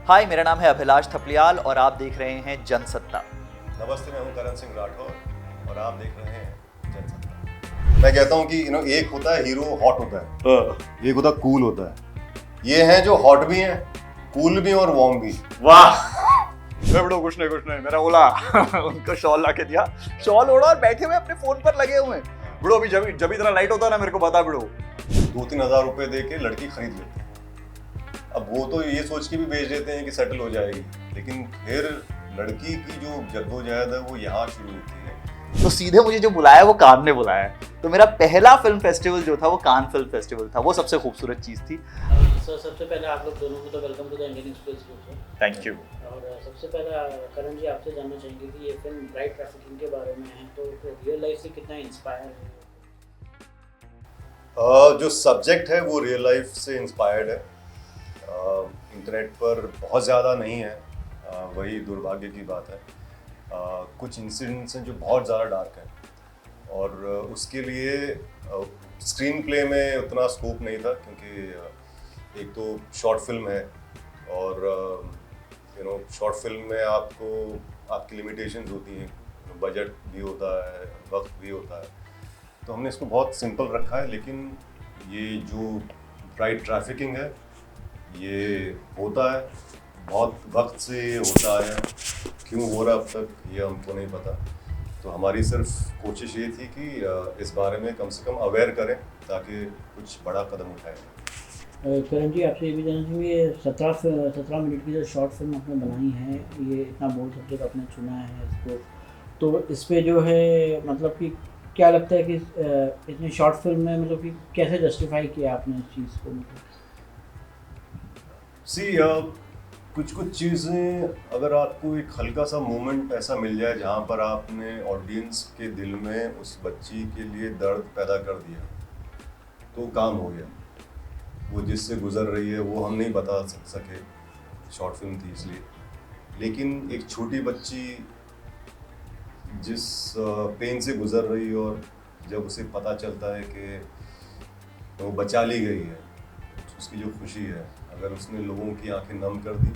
हाय, मेरा नाम है अभिलाष थपलियाल और आप देख रहे हैं जनसत्ता। नमस्ते, मैं हूं करण सिंह राठौर और आप देख रहे हैं जनसत्ता। मैं कहता हूं कि एक होता है हीरो, हॉट होता है, एक होता है कूल होता है। ये हैं जो हॉट भी हैं, कूल भी और वार्म भी। वाह बड़ो, कुछ नहीं मेरा ओला उनको शॉल ला के दिया, शॉल ओढ़ा और बैठे हुए अपने फोन पर लगे हुए हैं। बड़ो अभी जब इतना लाइट होता है ना, मेरे को बता बड़ो। 2-3 हज़ार रुपए दे के लड़की खरीद लेते हैं। अब वो तो ये सोच के भी भेज देते हैं कि सेटल हो जाएगी, लेकिन फिर लड़की की जो जद्दोजहद है वो यहाँ शुरू होती है। तो सीधे मुझे जो बुलाया वो कान ने बुलाया है। तो मेरा पहला फिल्म फेस्टिवल जो था वो कान फिल्म फेस्टिवल था, वो सबसे खूबसूरत चीज थी। सर, सबसे पहले आप लोग दोनों को तो welcome to the Indian Express group. Thank you. और सबसे पहला करण जी, आपसे जानना चाहेंगे कि ये फिल्म ब्राइड ट्रैफिकिंग के बारे में है, तो रियल लाइफ से कितना इंस्पायर है? जो सब्जेक्ट है वो रियल लाइफ से इंस्पायर्ड है। इंटरनेट पर बहुत ज़्यादा नहीं है, वही दुर्भाग्य की बात है। कुछ इंसिडेंट्स हैं जो बहुत ज़्यादा डार्क हैं और उसके लिए स्क्रीन प्ले में उतना स्कोप नहीं था, क्योंकि एक तो शॉर्ट फिल्म है और शॉर्ट फिल्म में आपकी लिमिटेशंस होती हैं, बजट भी होता है, वक्त भी होता है। तो हमने इसको बहुत सिंपल रखा है, लेकिन ये जो ब्राइड ट्रैफिकिंग है ये होता है, बहुत वक्त से होता है। क्यों हो रहा अब तक ये हमको नहीं पता। तो हमारी सिर्फ कोशिश ये थी कि इस बारे में कम से कम अवेयर करें ताकि कुछ बड़ा कदम उठाएं। करण जी, आपसे ये भी जानना चाहेंगे, ये 17 मिनट की जो शॉर्ट फिल्म आपने बनाई है, ये इतना बोल्ड सब्जेक्ट आपने चुना है इसको, तो इस पे जो है मतलब कि क्या लगता है कि इतनी शॉर्ट फिल्म में मतलब कि कैसे जस्टिफाई किया आपने इस चीज़ को? मतलब कुछ चीज़ें, अगर आपको एक हल्का सा मोमेंट ऐसा मिल जाए जहाँ पर आपने ऑडियंस के दिल में उस बच्ची के लिए दर्द पैदा कर दिया, तो काम हो गया। वो जिससे गुजर रही है वो हम नहीं बता सके, शॉर्ट फिल्म थी इसलिए, लेकिन एक छोटी बच्ची जिस पेन से गुजर रही और जब उसे पता चलता है कि वो बचा ली गई है, उसकी जो खुशी है, अगर उसने लोगों की आंखें नम कर दी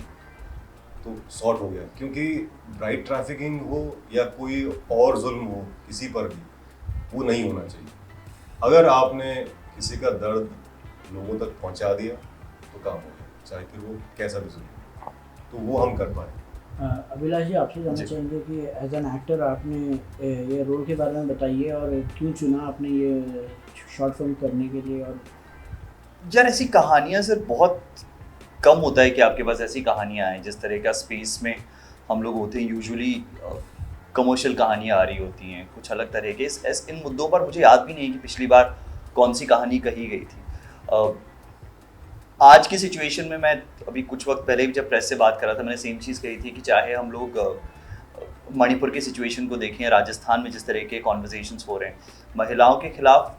तो सॉर्ट हो गया। क्योंकि ब्राइड ट्रैफिकिंग हो या कोई और जुल्म हो किसी पर भी, वो नहीं होना चाहिए। अगर आपने किसी का दर्द लोगों तक पहुंचा दिया तो काम हो गया, चाहे फिर वो कैसा भी जुल्म हो। तो वो हम कर पाए। अभिलाष जी, आपसे जानना चाहेंगे कि एज एन एक्टर आपने ये रोल के बारे में बताइए और क्यों चुना आपने ये शॉर्ट फिल्म करने के लिए। और यार, ऐसी कहानियाँ सिर्फ बहुत कम होता है कि आपके पास ऐसी कहानियाँ आएँ। जिस तरह का स्पेस में हम लोग होते हैं, यूजुअली कमर्शियल कहानियाँ आ रही होती हैं कुछ अलग तरह के। इन मुद्दों पर मुझे याद भी नहीं कि पिछली बार कौन सी कहानी कही गई थी। आज की सिचुएशन में, मैं अभी कुछ वक्त पहले भी जब प्रेस से बात कर रहा था, मैंने सेम चीज़ कही थी कि चाहे हम लोग मणिपुर की सिचुएशन को देखें, राजस्थान में जिस तरह के कॉन्वर्सेशंस हो रहे हैं महिलाओं के खिलाफ,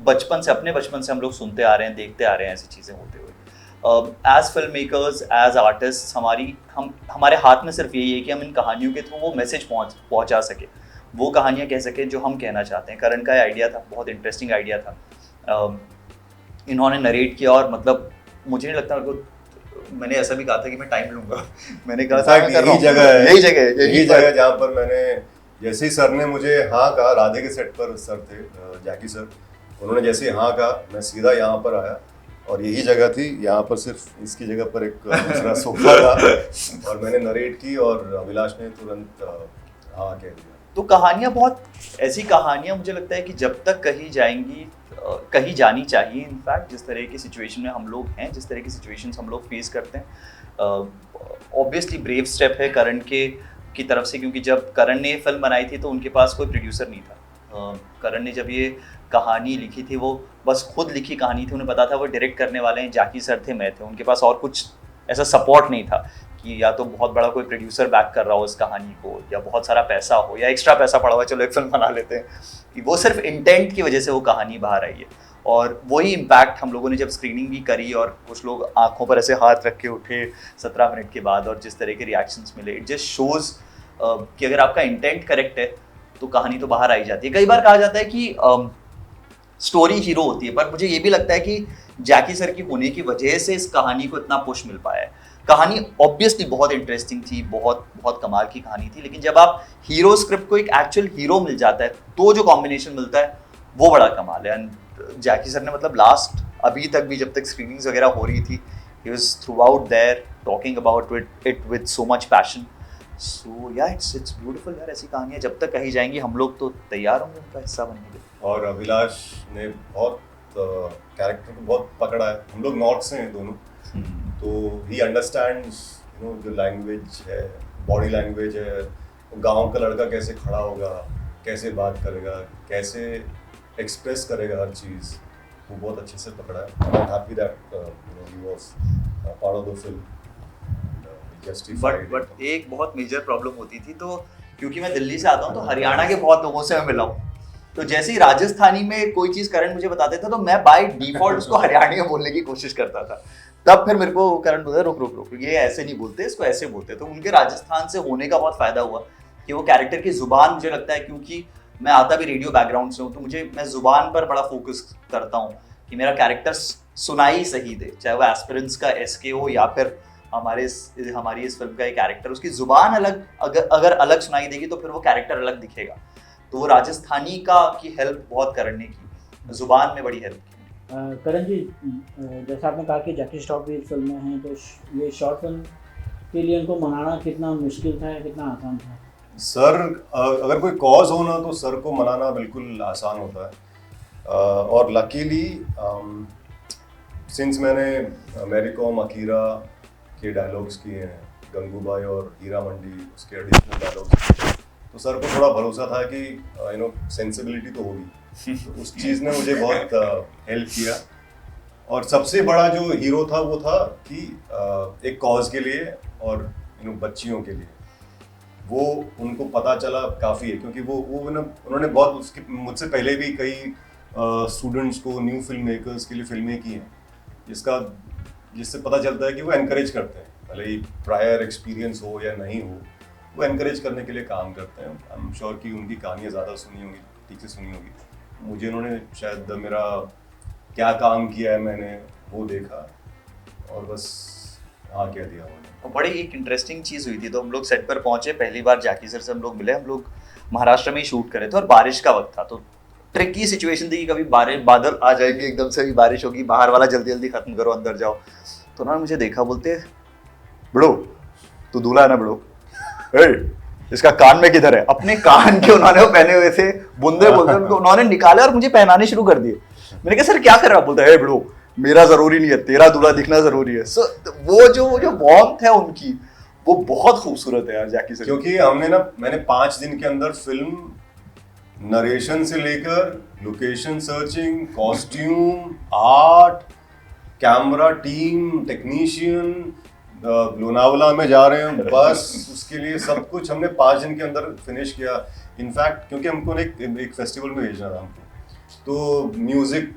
अपने बचपन से हम लोग सुनते आ रहे हैं, देखते आ रहे हैं ऐसी चीज़ें होते हुए। As film makers, as artist, हमारे हाथ में सिर्फ यही है कि हम इन कहानियों के थ्रू वो मैसेज पहुंचा सके, वो कहानियाँ कह सकें जो हम कहना चाहते हैं। करण का आइडिया था, बहुत इंटरेस्टिंग आइडिया था। इन्होंने नरेट किया और मतलब मुझे नहीं लगता, मैंने ऐसा भी कहा था कि मैं टाइम लूँगा। मैंने कहा था यही जगह जहाँ पर मैंने, जैसे ही सर ने मुझे हाँ कहा, राधे के सेट पर सर थे, जैकी सर, उन्होंने जैसे हाँ कहा, मैं सीधा यहाँ पर आया और यही जगह थी। यहाँ पर सिर्फ इसकी जगह पर एक दूसरा सोफा था और मैंने नरेट की और अभिलाष ने तुरंत हाँ कह दिया। तो कहानियाँ, बहुत ऐसी कहानियाँ मुझे लगता है कि जब तक कही जाएंगी, कही जानी चाहिए। इनफैक्ट जिस तरह की सिचुएशन में हम लोग हैं, जिस तरह की सिचुएशंस हम लोग फेस करते हैं, ऑब्वियसली ब्रेव स्टेप है करण की तरफ से, क्योंकि जब करण ने फिल्म बनाई थी तो उनके पास कोई प्रोड्यूसर नहीं था। करण ने जब ये कहानी लिखी थी, वो बस खुद लिखी कहानी थी। उन्हें पता था वो डायरेक्ट करने वाले हैं, जाकी सर थे, मैं थे। उनके पास और कुछ ऐसा सपोर्ट नहीं था कि या तो बहुत बड़ा कोई प्रोड्यूसर बैक कर रहा हो इस कहानी को, या बहुत सारा पैसा हो, या एक्स्ट्रा पैसा पड़ा हुआ चलो एक फिल्म बना लेते हैं। कि वो सिर्फ इंटेंट की वजह से वो कहानी बाहर आई है। और वही इम्पैक्ट हम लोगों ने जब स्क्रीनिंग भी करी और कुछ लोग आंखों पर ऐसे हाथ रख के उठे 17 मिनट के बाद, और जिस तरह के रिएक्शंस मिले, इट जस्ट शोज कि अगर आपका इंटेंट करेक्ट है तो कहानी तो बाहर आई जाती है। कई बार कहा जाता है कि स्टोरी हीरो होती है, पर मुझे ये भी लगता है कि जैकी सर की होने की वजह से इस कहानी को इतना पुश मिल पाया है। कहानी ऑब्वियसली बहुत इंटरेस्टिंग थी, बहुत बहुत कमाल की कहानी थी, लेकिन जब आप हीरो स्क्रिप्ट को एक एक्चुअल हीरो मिल जाता है तो जो कॉम्बिनेशन मिलता है वो बड़ा कमाल है। एंड जैकी सर ने मतलब लास्ट अभी तक भी जब तक स्क्रीनिंग्स वगैरह हो रही थी, he was throughout there talking about it with so much passion. So yeah it's beautiful यार, ऐसी कहानियाँ जब तक कही जाएंगी हम लोग तो तैयार होंगे उनका हिस्सा बनने के लिए। और अभिलाष ने बहुत कैरेक्टर को बहुत पकड़ा है। हम लोग नॉर्थ से हैं दोनों, तो ही अंडरस्टैंड्स जो लैंग्वेज है, बॉडी लैंग्वेज है, गांव का लड़का कैसे खड़ा होगा, कैसे बात करेगा, कैसे एक्सप्रेस करेगा हर चीज़, वो बहुत अच्छे से पकड़ा है। I am happy that he was part of the film. But एक बहुत मेजर प्रॉब्लम होती थी, तो क्योंकि मैं दिल्ली से आता हूँ तो हरियाणा के बहुत लोगों से मैं मिला हूँ, तो जैसे ही राजस्थानी में कोई चीज़ करण मुझे बताते थे तो मैं बाय डिफॉल्ट उसको हरियाणी में बोलने की कोशिश करता था। तब फिर मेरे को करण बोलता रुक रुक रुक, ये ऐसे नहीं बोलते, इसको ऐसे बोलते। तो उनके राजस्थान से होने का बहुत फायदा हुआ कि वो कैरेक्टर की जुबान, मुझे लगता है क्योंकि मैं आता भी रेडियो बैकग्राउंड से हूँ, तो मैं जुबान पर बड़ा फोकस करता हूँ कि मेरा कैरेक्टर सुनाई सही दे, चाहे वो एस्पिरेंट्स का एसके हो या फिर हमारी इस फिल्म का एक कैरेक्टर, उसकी जुबान अलग अगर अलग सुनाई देगी तो फिर वो कैरेक्टर अलग दिखेगा। तो वो राजस्थानी की हेल्प बहुत करण ने की, जुबान में बड़ी हेल्प की। करण जी, जैसा आपने कहा कि जैकी श्रॉफ भी इस फिल्म में हैं, तो ये शॉर्ट फिल्म के लिए उनको मनाना कितना मुश्किल था या कितना आसान था? सर, अगर कोई कॉज हो ना तो सर को मनाना बिल्कुल आसान होता है। और लकीली सिंस मैंने मैरी कॉम अकीरा के डायलॉग्स किए हैं, गंगूबाई और हीरा मंडी उसके एडिशनल डायलॉग्स किए, तो सर को थोड़ा भरोसा था कि सेंसिबिलिटी तो होगी, तो उस चीज़ ने मुझे बहुत हेल्प किया। और सबसे बड़ा जो हीरो था वो था कि एक कॉज के लिए और बच्चियों के लिए, वो उनको पता चला काफ़ी है, क्योंकि वो उन्होंने बहुत मुझसे पहले भी कई स्टूडेंट्स को, न्यू फिल्म मेकर्स के लिए फिल्में की हैं, जिससे पता चलता है कि वो एनकरेज करते हैं, भले ही प्रायर एक्सपीरियंस हो या नहीं हो, वो एनकरेज करने के लिए काम करते हैं। आई एम श्योर कि उनकी कहानियाँ ज़्यादा सुनी होंगी, ठीक से सुनी होगी। मुझे उन्होंने शायद मेरा क्या काम किया है मैंने वो देखा और बस हाँ कह दिया उन्होंने। बड़ी एक इंटरेस्टिंग चीज़ हुई थी, तो हम लोग सेट पर पहुंचे, पहली बार जैकी सर से हम लोग मिले, हम लोग महाराष्ट्र में ही शूट करे थे और बारिश का वक्त था, तो ट्रिकी सिचुएशन थी कि कभी बादल आ जाएंगे, एकदम से भी बारिश होगी, बाहर वाला जल्दी जल्दी खत्म करो, अंदर जाओ। तो उन्होंने मुझे देखा, बोलते बड़ो तू दूल्हा है ना बड़ो, इसका कान में किधर है? अपने कान के उन्होंने वो पहने हुए थे बुंदे बोलते उनको, उन्होंने निकाले और मुझे पहनाने शुरू कर दिए। मैंने कहा सर क्या कर रहा? बोलता है बड़ो मेरा जरूरी नहीं है, तेरा दूल्हा दिखना जरूरी है। सो वो जो वार्मथ है उनकी, वो बहुत खूबसूरत है यार जैकी सर। क्योंकि मैंने 5 दिन के अंदर फिल्म नरेशन से लेकर location searching, costume, art, camera team, technician, Lonavala में जा रहे हैं बस उसके लिए सब कुछ हमने 5 दिन के अंदर फिनिश किया। इनफैक्ट क्योंकि हमको एक फेस्टिवल में भेजना था हमको, तो म्यूजिक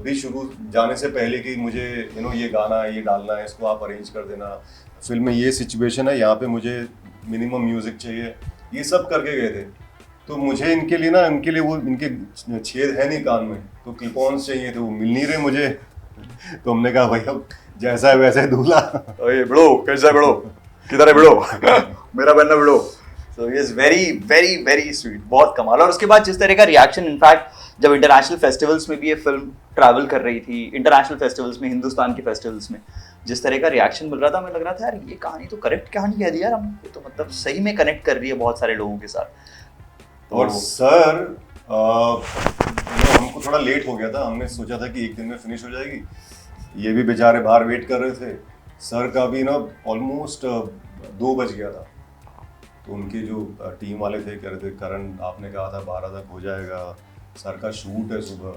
भी शुरू जाने से पहले कि मुझे ये गाना ये डालना है, इसको आप अरेंज कर देना, फिल्म में ये सिचुएशन है, यहाँ पे मुझे मिनिमम म्यूजिक चाहिए, ये सब करके गए थे। तो मुझे इनके लिए वो इनके छेद है नहीं कान में, तो क्लिपॉन्स चाहिए थे, वो मिल नहीं रहे मुझे। तो हमने कहा भाई अब जैसा है वैसा है दूल्हा। ओए बड़ो कैसा है बड़ो, किधर है बड़ो मेरा बनना बड़ो। So he is very very very sweet, बहुत कमाल। और उसके बाद जिस तरह का रिएक्शन, इनफैक्ट जब इंटरनेशनल फेस्टिवल्स में भी ये फिल्म ट्रैवल कर रही थी, इंटरनेशनल फेस्टिवल्स में, हिंदुस्तान के फेस्टिवल्स में जिस तरह का रिएक्शन मिल रहा था, हमें लग रहा था यार ये कहानी तो करेक्ट कहानी कह दी यार हमने, ये तो मतलब सही में कनेक्ट कर रही है बहुत सारे लोगों के साथ। और सर हमको थोड़ा लेट हो गया था, हमने सोचा था कि 1 दिन में फिनिश हो जाएगी, ये भी बेचारे बाहर वेट कर रहे थे। सर का भी ऑलमोस्ट 2 बज गया था, तो उनके जो टीम वाले थे कह रहे थे करण आपने कहा था 12 तक हो जाएगा, सर का शूट है सुबह।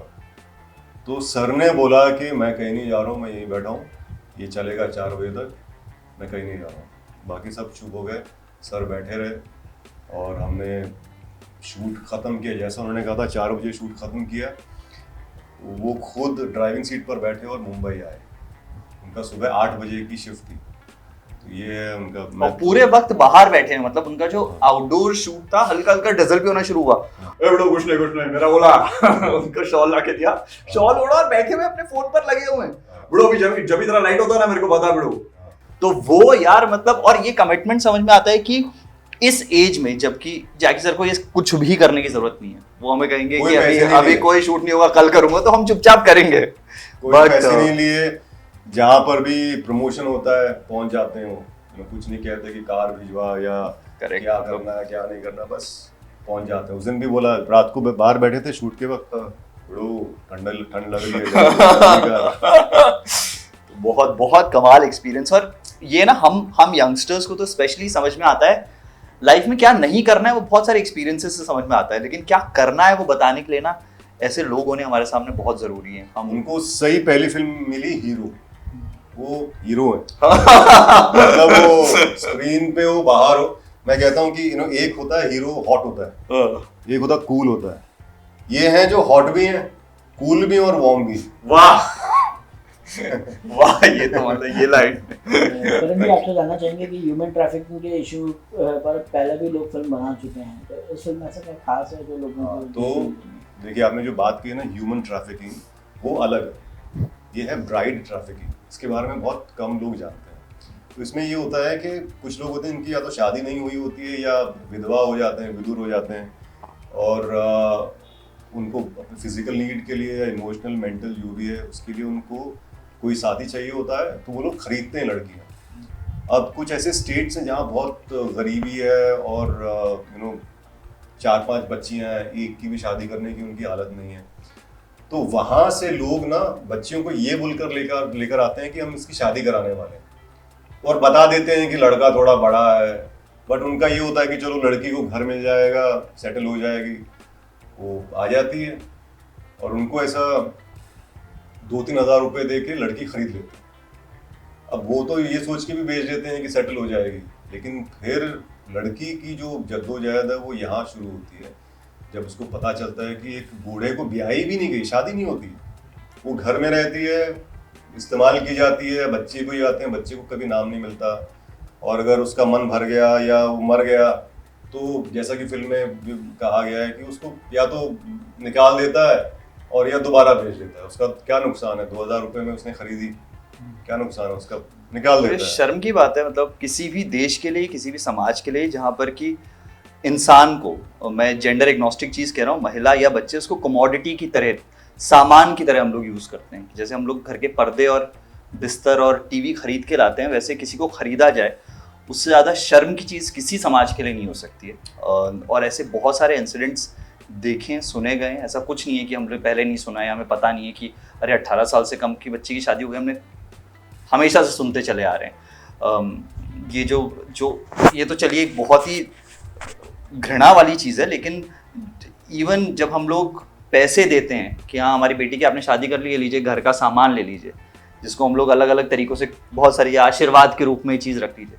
तो सर ने बोला कि मैं कहीं नहीं जा रहा हूँ, मैं यहीं बैठा हूँ, ये चलेगा 4 बजे तक, मैं कहीं नहीं जा रहा हूँ। बाकी सब चुप हो गए, सर बैठे रहे और हमने शूट ख़त्म किया। जैसा उन्होंने कहा था 4 बजे शूट ख़त्म किया, वो खुद ड्राइविंग सीट पर बैठे और मुंबई आए। उनका सुबह 8 बजे की शिफ्ट थी, तो ये उनका और पूरे वक्त बाहर बैठे हैं, मतलब उनका जो आउटडोर शूट था हल्का हल्का डजल भी होना शुरू हुआ। ए बड़ो कुछ नहीं मेरा बोला उनको शॉल ला के दिया, शॉल ओढ़ा और बैठे हुए अपने फोन पर लगे हुए हैं। बड़ो अभी जब इतना लाइट होता है ना मेरे को बता बड़ो। तो वो यार मतलब, और ये कमिटमेंट समझ में आता है कि इस एज में, जबकि जैकी सर को ये कुछ भी करने की जरूरत नहीं है, वो हमें कहेंगे कोई कि पैसे नहीं अभी लिए। कोई शूट नहीं होगा, कल करूंगा, तो हम चुपचाप करेंगे। कोई But, पैसे नहीं लिए, जहाँ पर भी प्रमोशन होता है पहुंच जाते हैं वो कुछ नहीं कहते कि कार भिजवा या Correct. क्या करना है क्या नहीं करना, बस पहुंच जाते हैं। उस दिन भी बोला, रात को बाहर बैठे थे शूट के वक्त, बड़ो ठंड लग रही है जल्दी कर। बहुत बहुत कमाल एक्सपीरियंस। और ये ना हम यंगस्टर्स को तो स्पेशली समझ में आता है लाइफ में क्या नहीं करना है, वो बहुत सारे एक्सपीरियंसेस से समझ में आता है, लेकिन क्या करना है वो बताने के लिए ना ऐसे लोग होने हमारे सामने बहुत जरूरी है। हम उनको सही पहली फिल्म मिली हीरो, वो हीरो है। मतलब वो स्क्रीन पे हो बाहर हो, मैं कहता हूँ कि एक होता है हीरो हॉट होता है, एक होता है कूल होता है। ये हैं जो हॉट भी हैं, कूल भी और वार्म भी। वाह वाह, ये तो मतलब ये लाइन। करण जी, आपसे जानना चाहेंगे कि ह्यूमन ट्रैफिकिंग के इशू पर पहले भी लोग फिल्म बना चुके हैं, तो इस फिल्म में ऐसा क्या खास है जो लोगों को तो देखिए, आपने जो बात की है ना ह्यूमन ट्रैफिकिंग, वो अलग है। ये है ब्राइड ट्रैफिकिंग, इसके बारे में बहुत कम लोग जानते हैं। तो इसमें ये होता है कि कुछ लोग होते हैं इनकी या तो शादी नहीं हुई होती है या विधवा हो जाते हैं, विधुर हो जाते हैं, और उनको अपने फिजिकल नीड के लिए या इमोशनल मेंटल जो भी है उसके लिए उनको कोई साथी चाहिए होता है, तो वो लोग खरीदते हैं लड़कियाँ। अब कुछ ऐसे स्टेट्स हैं जहाँ बहुत गरीबी है और 4-5 बच्चियाँ हैं, एक की भी शादी करने की उनकी हालत नहीं है, तो वहाँ से लोग ना बच्चियों को ये बोलकर लेकर आते हैं कि हम इसकी शादी कराने वाले हैं, और बता देते हैं कि लड़का थोड़ा बड़ा है, बट उनका ये होता है कि चलो लड़की को घर मिल जाएगा, सेटल हो जाएगी, वो आ जाती है और उनको ऐसा 2-3 हज़ार रुपये दे के लड़की खरीद लेते हैं। अब वो तो ये सोच के भी बेच देते हैं कि सेटल हो जाएगी, लेकिन फिर लड़की की जो जद्दोजहद है वो यहाँ शुरू होती है, जब उसको पता चलता है कि एक बूढ़े को ब्याही भी नहीं गई, शादी नहीं होती, वो घर में रहती है, इस्तेमाल की जाती है, बच्चे को ही आते हैं, बच्चे को कभी नाम नहीं मिलता, और अगर उसका मन भर गया या वो मर गया तो जैसा कि फिल्म में भी कहा गया है कि उसको या तो निकाल देता है और या दोबारा बेच देता है। उसका क्या नुकसान है, 2000 रुपये में उसने खरीदी, क्या नुकसान है उसका, निकाल ये देता है। शर्म की बात है, मतलब किसी भी देश के लिए, किसी भी समाज के लिए जहाँ पर कि इंसान को, मैं जेंडर एग्नोस्टिक चीज़ कह रहा हूँ, महिला या बच्चे, उसको कमोडिटी की तरह, सामान की तरह हम लोग यूज़ करते हैं। जैसे हम लोग घर के पर्दे और बिस्तर और टीवी खरीद के लाते हैं, वैसे किसी को खरीदा जाए, उससे ज़्यादा शर्म की चीज़ किसी समाज के लिए नहीं हो सकती है। और ऐसे बहुत सारे इंसिडेंट्स देखें, सुने गए। ऐसा कुछ नहीं है कि हमने पहले नहीं सुना है, हमें पता नहीं है कि अरे 18 साल से कम की बच्ची की शादी हो गई, हमने हमेशा से सुनते चले आ रहे हैं। ये तो चलिए एक बहुत ही घृणा वाली चीज़ है, लेकिन इवन जब हम लोग पैसे देते हैं कि हाँ हमारी बेटी की आपने शादी कर ली, ये लीजिए घर का सामान ले लीजिए, जिसको हम लोग अलग अलग तरीक़ों से बहुत सारी आशीर्वाद के रूप में ये चीज़ रख लीजिए,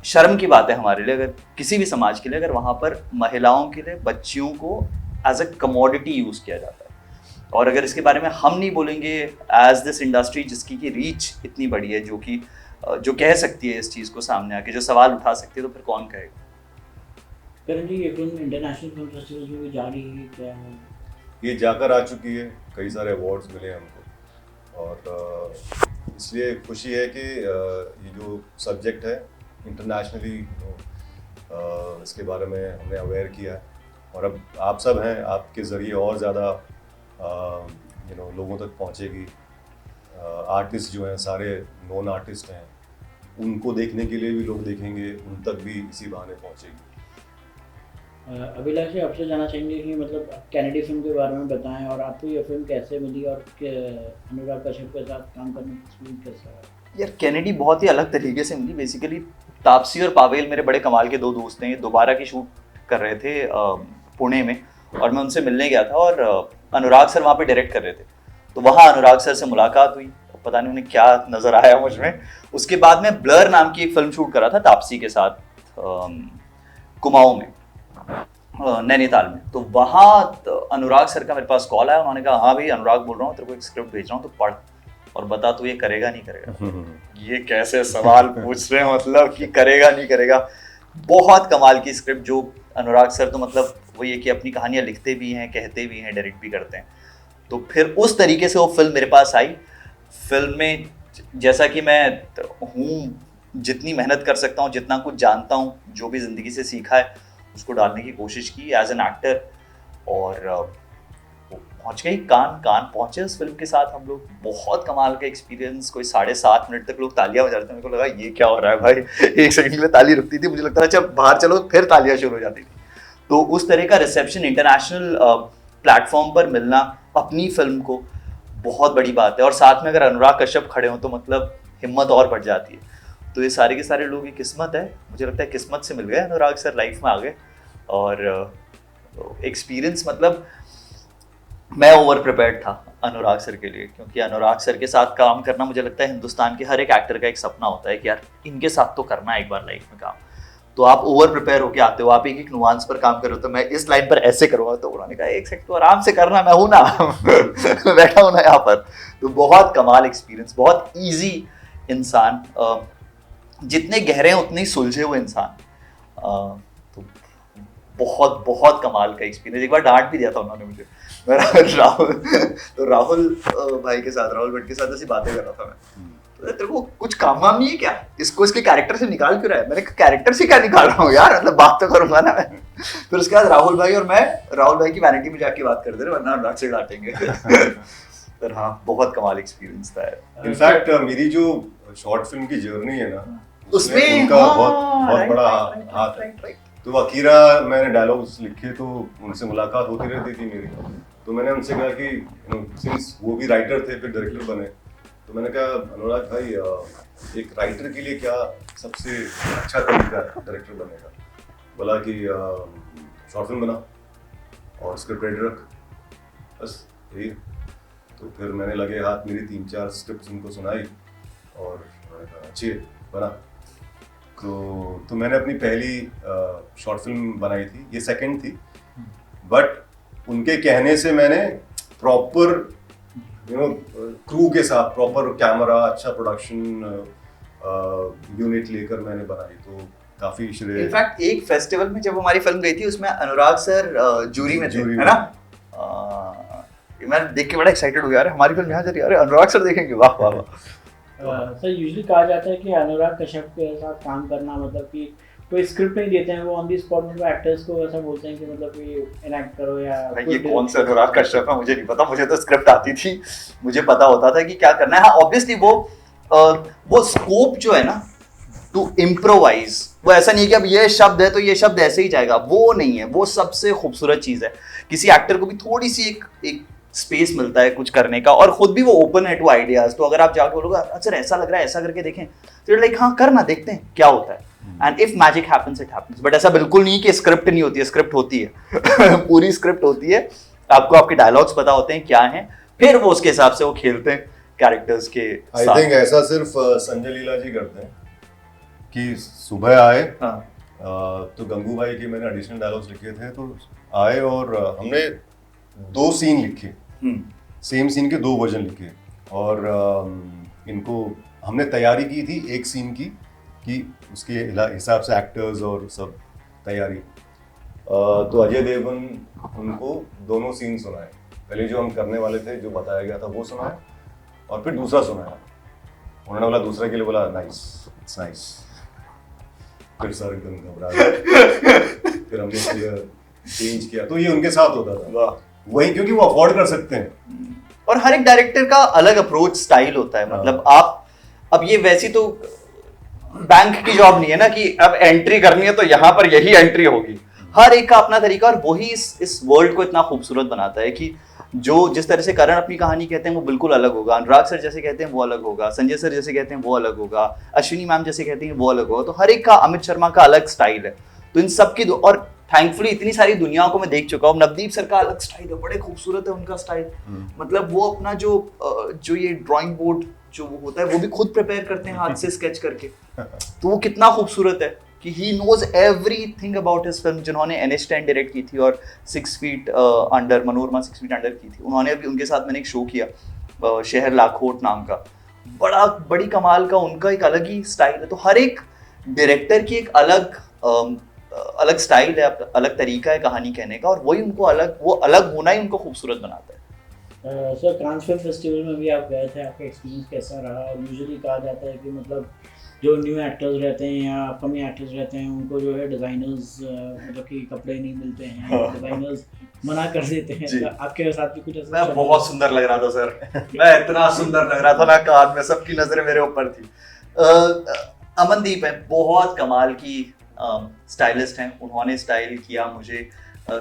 शर्म की बात है हमारे लिए, अगर किसी भी समाज के लिए, अगर वहाँ पर महिलाओं के लिए, बच्चियों को एज अ कमोडिटी यूज़ किया जाता है। और अगर इसके बारे में हम नहीं बोलेंगे एज दिस इंडस्ट्री जिसकी की रीच इतनी बड़ी है, जो कह सकती है इस चीज़ को सामने आके, जो सवाल उठा सकती है, तो फिर कौन कहेगा। करण जी, ये फिल्म इंटरनेशनल फिल्म फेस्टिवल में भी जा रही है क्या है? ये जाकर आ चुकी है, कई सारे अवार्ड्स मिले हमको, और इसलिए खुशी है कि ये जो सब्जेक्ट है इंटरनेशनली इसके बारे में हमने अवेयर किया है, और अब आप सब हैं, आपके ज़रिए और ज़्यादा लोगों तक पहुंचेगी। आर्टिस्ट जो हैं सारे नॉन आर्टिस्ट हैं, उनको देखने के लिए भी लोग देखेंगे, उन तक भी इसी बहाने पहुंचेगी। अभिलाष जी, आपसे जानना चाहेंगे कि मतलब कैनेडी फिल्म के बारे में बताएं, और आपको ये फिल्म कैसे मिली और अनुराग कश्यप के साथ काम करने का एक्सपीरियंस कैसा है? यार कैनेडी बहुत ही अलग तरीके से मिली। बेसिकली तापसी और पावेल मेरे बड़े कमाल के दो दोस्त हैं, ये दोबारा की शूट कर रहे थे पुणे में, और मैं उनसे मिलने गया था, और अनुराग सर वहाँ पे डायरेक्ट कर रहे थे, तो वहाँ अनुराग सर से मुलाकात हुई, पता नहीं उन्हें क्या नज़र आया मुझ में। उसके बाद मैं ब्लर नाम की एक फिल्म शूट करा था तापसी के साथ कुमाऊं में, नैनीताल में। तो वहाँ अनुराग सर का मेरे पास कॉल आया, उन्होंने कहा हाँ भाई अनुराग बोल रहा हूँ, तेरे को एक स्क्रिप्ट भेज रहा हूँ, तो पढ़ और बता तू ये करेगा नहीं करेगा। ये कैसे सवाल पूछ रहे हैं, मतलब कि करेगा नहीं करेगा। बहुत कमाल की स्क्रिप्ट, जो अनुराग सर तो मतलब वो ये कि अपनी कहानियाँ लिखते भी हैं, कहते भी हैं, डायरेक्ट भी करते हैं। तो फिर उस तरीके से वो फिल्म मेरे पास आई। फिल्म में जैसा कि मैं हूँ, जितनी मेहनत कर सकता हूँ, जितना कुछ जानता हूँ, जो भी ज़िंदगी से सीखा है उसको डालने की कोशिश की एज एन एक्टर। और पहुँच गई, कान कान पहुँचे उस फिल्म के साथ हम लोग। बहुत कमाल का एक्सपीरियंस। कोई 7.5 मिनट तक लोग तालियां बजा रहे थे। मेरे को लगा ये क्या हो रहा है भाई, 1 सेकंड के लिए ताली रुकती थी, मुझे लगता था चल बाहर चलो, फिर तालियां शुरू हो जाती थी। तो उस तरह का रिसेप्शन इंटरनेशनल प्लेटफॉर्म पर मिलना अपनी फिल्म को बहुत बड़ी बात है। और साथ में अगर अनुराग कश्यप खड़े हों तो मतलब हिम्मत और बढ़ जाती है। तो ये सारे के सारे लोग की किस्मत है, मुझे लगता है किस्मत से मिल गए, अनुराग सर लाइफ में आ गए। और एक्सपीरियंस मतलब मैं ओवर प्रिपेयर्ड था अनुराग सर के लिए, क्योंकि अनुराग सर के साथ काम करना मुझे लगता है हिंदुस्तान के हर एक एक्टर का एक सपना होता है कि यार इनके साथ तो करना है एक बार लाइफ में काम। तो आप ओवर प्रिपेयर होके आते हो, आप एक एक नुआंस पर काम कर रहे हो। तो मैं इस लाइन पर ऐसे करूँगा, तो उन्होंने कहा 1 सेकंड तो आराम से करना, मैं हूँ ना बैठा हूँ ना यहाँ पर। तो बहुत कमाल एक्सपीरियंस, बहुत ईजी इंसान, जितने गहरे हैं उतने ही सुलझे हुए इंसान। तो बहुत बहुत कमाल का एक्सपीरियंस। एक बार डांट भी दिया था उन्होंने मुझे, राहुल भाई के साथ, राहुल भट्ट के साथ ऐसी बातें कर रहा था मैं। तो तेरे को कुछ काम वाम नहीं है क्या, इसको इसके कैरेक्टर से निकाल क्यों रहा है? मैंने कहा कैरेक्टर से क्या निकाल रहा हूँ यार, मतलब बात तो करूंगा ना मैं। फिर उसके बाद राहुल भाई और मैं राहुल भाई की वैनिटी में जाके बात करते रहे, वरना अनुराग से डांटेंगे। पर हाँ, बहुत कमाल एक्सपीरियंस था। इनफैक्ट मेरी जो शॉर्ट फिल्म की जर्नी है ना, उसमें उनका बहुत बड़ा हाथ है। तो अकीरा मैंने डायलॉग्स लिखे, तो उनसे मुलाकात होती रहती थी मेरी। तो मैंने उनसे कहा कि सिंस वो भी राइटर थे फिर डायरेक्टर बने, तो मैंने कहा अनुराग भाई एक राइटर के लिए क्या सबसे अच्छा तरीका है डायरेक्टर बनने का? बोला कि शॉर्ट फिल्म बना और स्क्रिप्ट रेडी रख, बस यही। तो फिर मैंने लगे हाथ, मेरी 3-4 स्क्रिप्ट उनको सुनाई और मैंने कहा अच्छी बना। तो मैंने अपनी पहली शॉर्ट फिल्म बनाई थी, ये सेकंड थी, बट उनके कहने से मैंने प्रॉपर क्रू के साथ प्रॉपर कैमरा, अच्छा प्रोडक्शन यूनिट लेकर मैंने बनाई। तो काफी श्रेय। इनफैक्ट एक फेस्टिवल में जब हमारी फिल्म गई थी, उसमें अनुराग सर जूरी में थे, है ना? मैं देख के बड़ा एक्साइटेड हो गया, अरे हमारी फिल्म यहाँ जा रही है, अरे अनुराग सर देखेंगे, वाह वाह वाह। सर यूजुअली कहा जाता है कि अनुराग कश्यप के साथ काम करना मतलब कि कोई स्क्रिप्ट नहीं देते हैं, वो ऑन दी स्पॉट मतलब एक्टर्स को ऐसा बोलते हैं कि मतलब कि इनएक्ट करो या ये कौन सा अनुराग कश्यप है मुझे नहीं पता, मुझे तो स्क्रिप्ट आती थी, मुझे पता होता था कि क्या करना है। हाँ ऑब्वियसली वो स्कोप जो है ना टू इम्प्रोवाइज, वो ऐसा नहीं है कि अब ये शब्द है तो ये शब्द ऐसे ही जाएगा, वो नहीं है। वो सबसे खूबसूरत चीज़ है, किसी एक्टर को भी थोड़ी सी एक स्पेस मिलता है कुछ करने का, और खुद भी वो ओपन है टू आइडियाज। तो अगर आप जाके बोलोगे अच्छा ऐसा लग रहा है, ऐसा करके देखें, तो लाइक हाँ करना, देखते हैं क्या होता है। And if magic happens it happens. But ऐसा बिल्कुल नहीं कि स्क्रिप्ट नहीं होती है, स्क्रिप्ट होती है पूरी स्क्रिप्ट होती है, आपको आपके डायलॉग्स पता होते हैं क्या हैं, फिर वो उसके हिसाब से वो खेलते हैं कैरेक्टर्स के साथ। आई थिंक ऐसा सिर्फ संजय लीला जी करते हैं कि सुबह आए, तो गंगू भाई के मैंने एडिशनल डायलॉग्स लिखे थे, तो आए और हमने 2 सीन लिखे, सेम सीन के 2 वर्जन लिखे, और इनको हमने तैयारी की थी एक सीन की कि उसके हिसाब से एक्टर्स और सब तैयारी। तो अजय देवगन उनको दोनों सीन सुनाए, पहले जो हम करने वाले थे, जो बताया गया था वो सुनाया, और फिर दूसरा सुनाया। उन्होंने बोला दूसरे के लिए, बोला नाइस, इट्स नाइस। फिर सर एकदम घबरा गए, फिर हमने चेंज किया। तो ये उनके साथ होता था वही, क्योंकि वो अफोर्ड कर सकते हैं। और हर एक डायरेक्टर का अलग अप्रोच स्टाइल होता है। मतलब आप अब ये वैसी तो बैंक की जॉब नहीं है ना कि अब एंट्री करनी है तो यहाँ पर यही एंट्री होगी। हर एक का अपना तरीका, और वही इस वर्ल्ड को इतना खूबसूरत बनाता है कि जो जिस तरह से करण अपनी कहानी कहते हैं वो बिल्कुल अलग होगा, अनुराग सर जैसे कहते हैं वो अलग होगा, संजय सर जैसे कहते हैं वो अलग होगा, अश्विनी मैम जैसे कहती हैं वो अलग होगा। तो हर एक का, अमित शर्मा का अलग स्टाइल है। तो इन सब की और थैंकफुली इतनी सारी दुनियाओं को मैं देख चुका हूँ। नवदीप सर का अलग स्टाइल है, बड़े खूबसूरत है उनका स्टाइल। मतलब वो अपना जो ये ड्राइंग बोर्ड जो होता है वो भी खुद प्रिपेयर करते हैं हाथ से स्केच करके। तो वो कितना खूबसूरत है कि he knows everything about his film. जिन्होंने NH10 डायरेक्ट की थी और 6 feet under, Manorama 6 feet under की थी, उन्होंने अभी उनके साथ मैंने एक शो किया शहर लाखोट नाम का, बड़ी कमाल का उनका एक अलग ही स्टाइल है। तो हर एक डायरेक्टर की एक अलग स्टाइल है, अलग तरीका है कहानी कहने का, और वही उनको वो अलग होना ही उनको खूबसूरत बनाता है। सर कांस फिल्म फेस्टिवल में भी आप गए थे, आपका एक्सपीरियंस कैसा रहा? और यूजुअली कहा जाता है कि मतलब जो न्यू एक्टर्स रहते हैं या अपकमिंग एक्टर्स रहते हैं उनको जो है डिज़ाइनर्स मतलब कि कपड़े नहीं मिलते हैं, डिज़ाइनर्स मना कर देते हैं। जी। तो आपके साथ भी कुछ ऐसा मैं चला? बहुत सुंदर लग रहा था सर, मैं इतना सुंदर लग रहा था ना, कान में सबकी नजरें मेरे ऊपर थी। अमनदीप है, बहुत कमाल की स्टाइलिस्ट हैं, उन्होंने स्टाइल किया मुझे।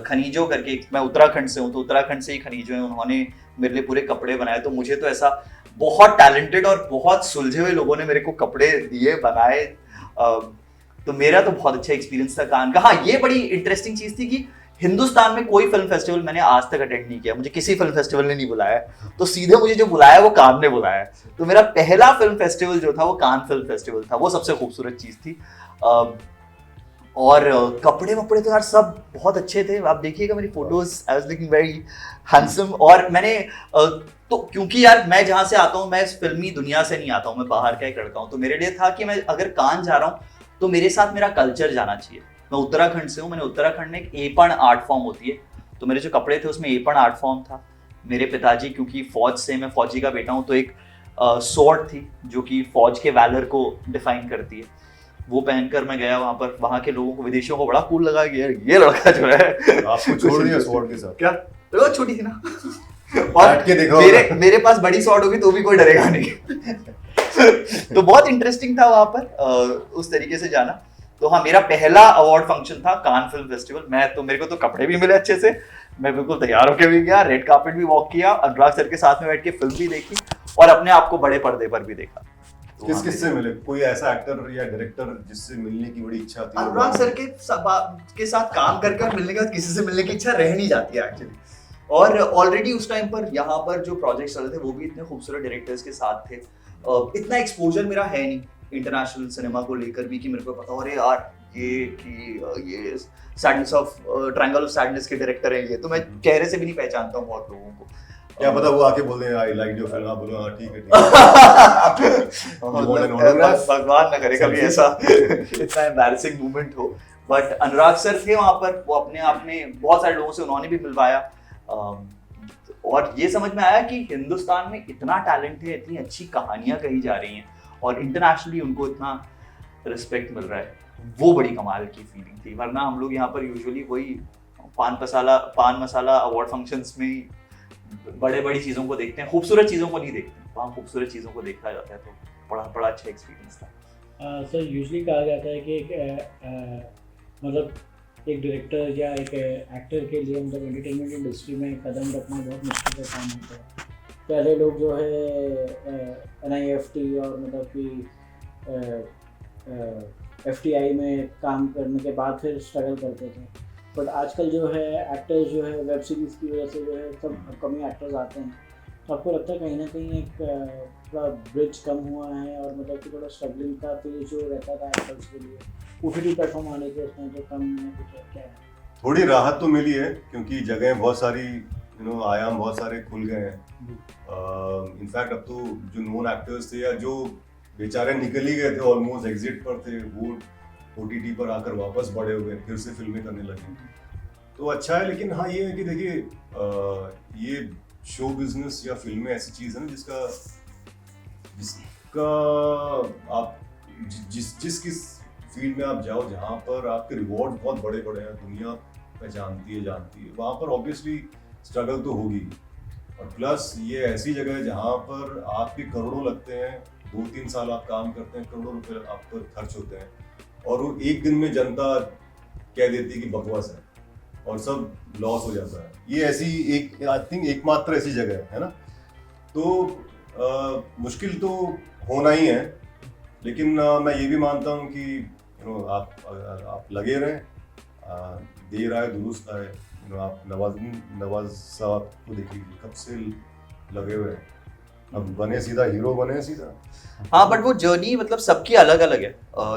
खनीजो करके, मैं उत्तराखंड से हूँ तो उत्तराखंड से ही खनीजो है, उन्होंने मेरे लिए पूरे कपड़े बनाए। तो मुझे तो ऐसा बहुत टैलेंटेड और बहुत सुलझे हुए लोगों ने मेरे को कपड़े दिए, बनाए। तो मेरा तो बहुत अच्छा एक्सपीरियंस था कान का। हाँ, ये बड़ी इंटरेस्टिंग चीज़ थी कि हिंदुस्तान में कोई फिल्म फेस्टिवल मैंने आज तक अटेंड नहीं किया, मुझे किसी फिल्म फेस्टिवल ने नहीं बुलाया, तो सीधे मुझे जो बुलाया वो कान ने बुलाया। तो मेरा पहला फिल्म फेस्टिवल जो था वो कान फिल्म फेस्टिवल था, वो सबसे खूबसूरत चीज़ थी। और कपड़े वपड़े तो यार सब बहुत अच्छे थे, आप देखिएगा मेरी photos, I was looking very handsome. और मैंने तो क्योंकि यार मैं जहाँ से आता हूँ, मैं इस फिल्मी दुनिया से नहीं आता हूँ, मैं बाहर का एक लड़का हूँ, तो मेरे लिए था कि मैं अगर कान जा रहा हूँ तो मेरे साथ मेरा कल्चर जाना चाहिए। मैं उत्तराखंड से हूँ, मैंने उत्तराखंड में एक एपण आर्ट फॉर्म होती है, तो मेरे जो कपड़े थे उसमें एपण आर्ट फॉर्म था। मेरे पिताजी क्योंकि फौज से, मैं फौजी का बेटा हूँ, तो एक स्वॉर्ड थी जो कि फौज के वैलर को डिफाइन करती है, वो पहनकर मैं गया वहां पर। वहां के लोगों को, विदेशियों को बड़ा कूल लगा कि यार ये लड़का जो है आपको छोड़ दिया स्वॉर्ड के साथ? क्या तो छोटी थी ना, काट के देखो। मेरे पास बड़ी स्वॉर्ड होगी तो भी कोई डरेगा नहीं। तो बहुत इंटरेस्टिंग था वहां पर उस तरीके से जाना। तो हाँ, मेरा पहला अवार्ड फंक्शन था कान फिल्म फेस्टिवल। मेरे को तो कपड़े भी मिले अच्छे से, मैं बिल्कुल तैयार होकर भी गया, रेड कार्पेट भी वॉक किया, अनुराग सर के साथ में बैठ के फिल्म भी देखी और अपने आप को बड़े पर्दे पर भी देखा। किस किस से मिले? कोई ऐसा एक्टर या डायरेक्टर जिससे मिलने की बड़ी इच्छा थी? अनुराग सर के साथ काम करके और मिलने के बाद किसी से मिलने की इच्छा रह नहीं जाती है एक्चुअली। और ऑलरेडी उस टाइम पर यहाँ पर जो प्रोजेक्ट्स चल रहे थे वो भी इतने खूबसूरत डायरेक्टर्स के साथ थे। इतना एक्सपोजर मेरा है नहीं इंटरनेशनल सिनेमा को लेकर भी कि मेरे को पता हो, अरे यार ये sadness of triangle of sadness के डायरेक्टर हैं ये, तो मैं चेहरे से भी नहीं पहचानता हूँ बहुत लोगों को। क्या पता वो आके बोल दें आई लाइक योर फिल्म, आप बोलो हां ठीक है। भगवान ना करे कभी ऐसा इतना एम्बैरेसिंग मोमेंट हो। बट अनुराग सर थे वहां पर, वो अपने आप में बहुत सारे लोगों से उन्होंने भी मिलवाया। और ये समझ में आया कि हिंदुस्तान में इतना टैलेंट है, इतनी अच्छी कहानियां कही जा रही हैं और इंटरनेशनली उनको इतना रिस्पेक्ट मिल रहा है, वो बड़ी कमाल की फीलिंग थी। वरना हम लोग यहाँ पर यूजुअली वही पान मसाला अवार्ड फंक्शंस में बड़े बड़ी चीज़ों को देखते हैं, खूबसूरत चीज़ों को नहीं देखते। वहाँ खूबसूरत चीज़ों को देखा जाता है, तो बड़ा अच्छा एक्सपीरियंस था। सर यूजुअली कहा जाता है कि मतलब एक डायरेक्टर या एक एक्टर के लिए मतलब एंटरटेनमेंट इंडस्ट्री में कदम रखना बहुत मुश्किल का काम होता है। पहले लोग जो है NIFT और मतलब कि FTI में काम करने के बाद फिर स्ट्रगल करते थे, बट आजकल जो है एक्टर्स जो है वेब सीरीज़ की वजह से जो है सब अपकमिंग एक्टर्स आते हैं, तो आपको लगता है कहीं ना कहीं एक थोड़ा ब्रिज कम हुआ है और मतलब कि थोड़ा स्ट्रगलिंग का फेज जो रहता था एक्टर्स के लिए OTT प्लेटफॉर्म आने के उसमें जो कम है कुछ क्या है? थोड़ी राहत तो मिली है क्योंकि जगह बहुत सारी, आयाम बहुत सारे खुल गए हैं। इनफैक्ट अब तो जो नोन एक्टर्स थे या जो बेचारे निकल ही गए थे, ऑलमोस्ट एग्जिट पर थे, वो OTT पर आकर वापस बड़े हुए, फिर से फिल्में करने लगे, तो अच्छा है। लेकिन हाँ ये है कि देखिए ये शो बिजनेस या फिल्में ऐसी चीज़ है ना जिसका आप जिस किस फील्ड में आप जाओ जहाँ पर आपके रिवॉर्ड बहुत बड़े बड़े हैं, दुनिया पहचानती है, वहाँ पर ऑब्वियसली स्ट्रगल तो होगी। और प्लस ये ऐसी जगह है जहाँ पर आपके करोड़ों लगते हैं, 2-3 साल आप काम करते हैं, करोड़ों रुपए आप पर खर्च होते हैं, और वो एक दिन में जनता कह देती है कि बकवास है और सब लॉस हो जाता है। ये ऐसी एक आई थिंक एकमात्र ऐसी जगह है ना, तो मुश्किल तो होना ही है। लेकिन मैं ये भी मानता हूँ कि आप लगे रहें, देर आए दुरुस्त आए। आप नवाज साहब को देखिए, कब से लगे हुए हैं, अब बने सीधा हीरो बने सीधा। हाँ, बट वो जर्नी मतलब सबकी अलग अलग है।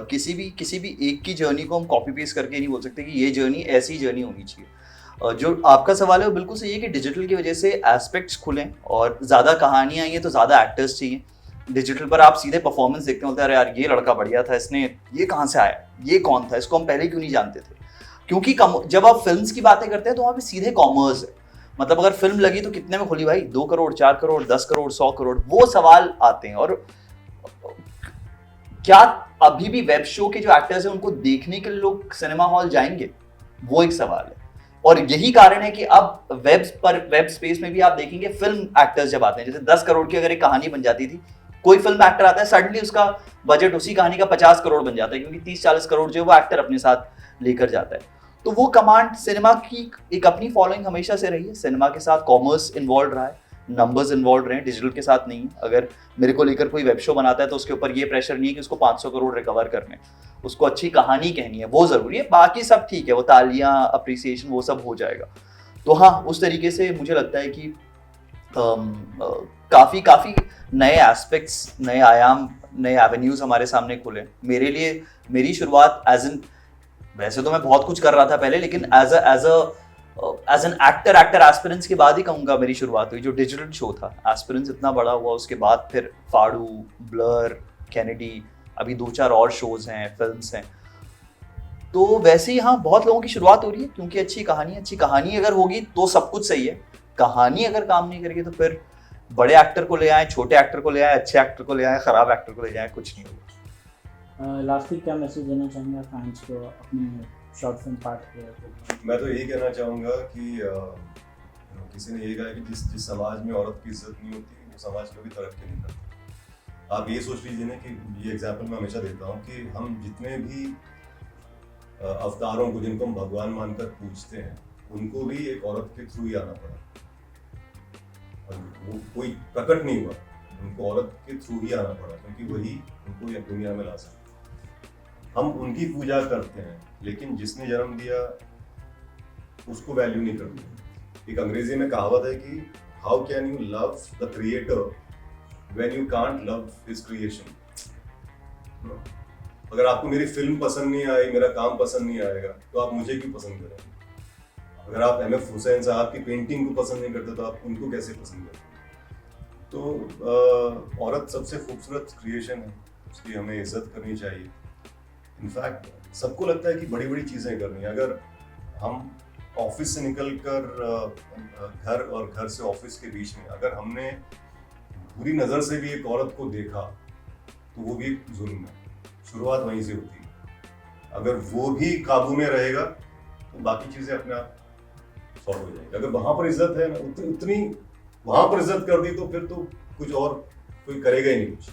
किसी भी एक की जर्नी को हम कॉपी पेस्ट करके नहीं बोल सकते कि ये जर्नी ऐसी जर्नी होनी चाहिए। जो आपका सवाल है वो बिल्कुल सही है कि डिजिटल की वजह से एस्पेक्ट्स खुलें और ज़्यादा कहानियाँ आई हैं, तो ज़्यादा एक्टर्स चाहिए। डिजिटल पर आप सीधे परफॉर्मेंस देखते हैं, बोलते हैं अरे यार ये लड़का बढ़िया था, इसने ये कहाँ से आया, ये कौन था, इसको हम पहले क्यों नहीं जानते थे। क्योंकि जब आप फिल्म्स की बातें करते हैं तो वहाँ पे सीधे कॉमर्स है, मतलब अगर फिल्म लगी तो कितने में खुली भाई, 2 करोड़, 4 करोड़, 10 करोड़, 100 करोड़, वो सवाल आते हैं। और क्या अभी भी वेब शो के जो एक्टर्स हैं उनको देखने के लिए लोग सिनेमा हॉल जाएंगे, वो एक सवाल है। और यही कारण है कि अब वेब स्पेस में भी आप देखेंगे फिल्म एक्टर्स जब आते हैं, जैसे 10 करोड़ की अगर एक कहानी बन जाती थी, कोई फिल्म एक्टर आता है, सडनली उसका बजट उसी कहानी का 50 करोड़ बन जाता है, क्योंकि 30-40 करोड़ जो वो एक्टर अपने साथ लेकर जाता है। तो वो कमांड सिनेमा की एक अपनी फॉलोइंग हमेशा से रही है। सिनेमा के साथ कॉमर्स इन्वॉल्व रहा है, नंबर्स इन्वॉल्व रहे हैं, डिजिटल के साथ नहीं है। अगर मेरे को लेकर कोई वेब शो बनाता है तो उसके ऊपर ये प्रेशर नहीं है कि उसको 500 करोड़ रिकवर करने, उसको अच्छी कहानी कहनी है, वो जरूरी है। बाकी सब ठीक है, वो तालियां, अप्रिसिएशन, वो सब हो जाएगा। तो हाँ, उस तरीके से मुझे लगता है कि काफ़ी नए एस्पेक्ट्स, नए आयाम, नए एवेन्यूज हमारे सामने खुले। मेरे लिए मेरी शुरुआत वैसे तो मैं बहुत कुछ कर रहा था पहले, लेकिन एज एन एक्टर एस्पिरेंट्स के बाद ही कहूँगा मेरी शुरुआत हुई। जो डिजिटल शो था एस्पिरेंट्स इतना बड़ा हुआ, उसके बाद फिर फाड़ू, ब्लर, कैनेडी, अभी 2-4 और शोज हैं, फिल्म्स हैं। तो वैसे ही हाँ, बहुत लोगों की शुरुआत हो रही है, क्योंकि अच्छी कहानी अगर होगी तो सब कुछ सही है। कहानी अगर काम नहीं करेगी तो फिर बड़े एक्टर को ले आए, छोटे एक्टर को ले आए, अच्छे एक्टर को ले आए, खराब एक्टर को ले जाए, कुछ नहीं होगा। लास्टली क्या मैसेज देना चाहेंगे फैंस को अपने शॉर्ट फिल्म पार्ट के? मैं तो यही कहना चाहूँगा कि किसी ने यही कहा कि जिस समाज में औरत की इज्जत नहीं होती वो समाज कभी तरक्की नहीं करता। आप ये सोच लीजिए ना कि ये एग्जाम्पल मैं हमेशा देता हूँ कि हम जितने भी अवतारों को जिनको हम भगवान मानकर पूजते हैं, उनको भी एक औरत के थ्रू ही आना पड़ा, और वो कोई प्रकट नहीं हुआ, उनको औरत के थ्रू ही आना पड़ा, क्योंकि वही उनको ये दुनिया में ला सकती। हम उनकी पूजा करते हैं, लेकिन जिसने जन्म दिया उसको वैल्यू नहीं करते। एक अंग्रेजी में कहावत है कि how can you love the creator when you can't love his creation. अगर आपको मेरी फिल्म पसंद नहीं आई, मेरा काम पसंद नहीं आएगा, तो आप मुझे क्यों पसंद करेंगे? अगर आप एम.एफ. हुसैन साहब की पेंटिंग को पसंद नहीं करते तो आप उनको कैसे पसंद करते? तो औरत सबसे खूबसूरत क्रिएशन है, उसकी हमें इज्जत करनी चाहिए। इनफैक्ट सबको लगता है कि बड़ी बड़ी चीज़ें करनी है। अगर हम ऑफिस से निकल कर घर और घर से ऑफिस के बीच में अगर हमने बुरी नज़र से भी एक औरत को देखा तो वो भी जुल्म है। शुरुआत वहीं से होती है। अगर वो भी काबू में रहेगा तो बाकी चीज़ें अपने आप सॉल्व हो जाएगी। अगर वहाँ पर इज्जत है ना, उतनी वहाँ पर इज्जत कर दी तो फिर तो कुछ और कोई करेगा ही नहीं कुछ।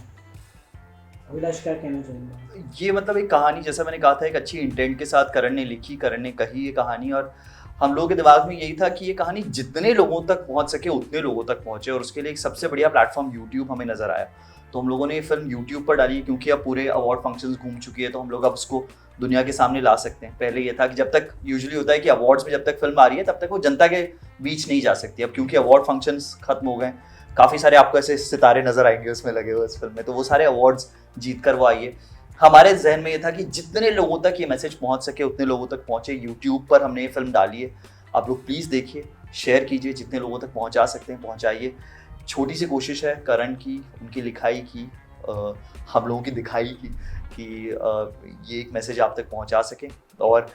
अभिलाष क्या कहना चाहूँगा? ये मतलब एक कहानी, जैसा मैंने कहा था, एक अच्छी इंटेंट के साथ करण ने लिखी, करण ने कही ये कहानी, और हम लोगों के दिमाग में यही था कि ये कहानी जितने लोगों तक पहुंच सके उतने लोगों तक पहुंचे, और उसके लिए एक सबसे बढ़िया प्लेटफॉर्म यूट्यूब हमें नजर आया। तो हम लोगों ने ये फिल्म यूट्यूब पर डाली, क्योंकि अब पूरे अवार्ड फंक्शंस घूम चुकी है, तो हम लोग अब उसको दुनिया के सामने ला सकते हैं। पहले ये था कि जब तक यूजुअली होता है कि अवार्ड्स में जब तक फिल्म आ रही है तब तक वो जनता के बीच नहीं जा सकती। अब क्योंकि अवार्ड फंक्शंस खत्म हो गए, काफ़ी सारे आपको ऐसे सितारे नजर आएंगे उसमें लगे हुए इस फिल्म में, तो वो सारे अवार्ड्स जीत कर वो आई है। हमारे जहन में ये था कि जितने लोगों तक ये मैसेज पहुंच सके उतने लोगों तक पहुंचे। यूट्यूब पर हमने ये फिल्म डाली है, आप लोग प्लीज़ देखिए, शेयर कीजिए, जितने लोगों तक पहुंचा सकते हैं पहुंचाइए। छोटी सी कोशिश है करण की, उनकी लिखाई की, हम लोगों की दिखाई की, कि ये एक मैसेज आप तक पहुंचा सकें, और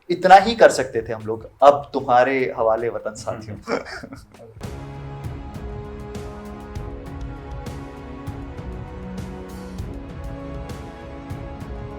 इतना ही कर सकते थे हम लोग। अब तुम्हारे हवाले वतन साथियों।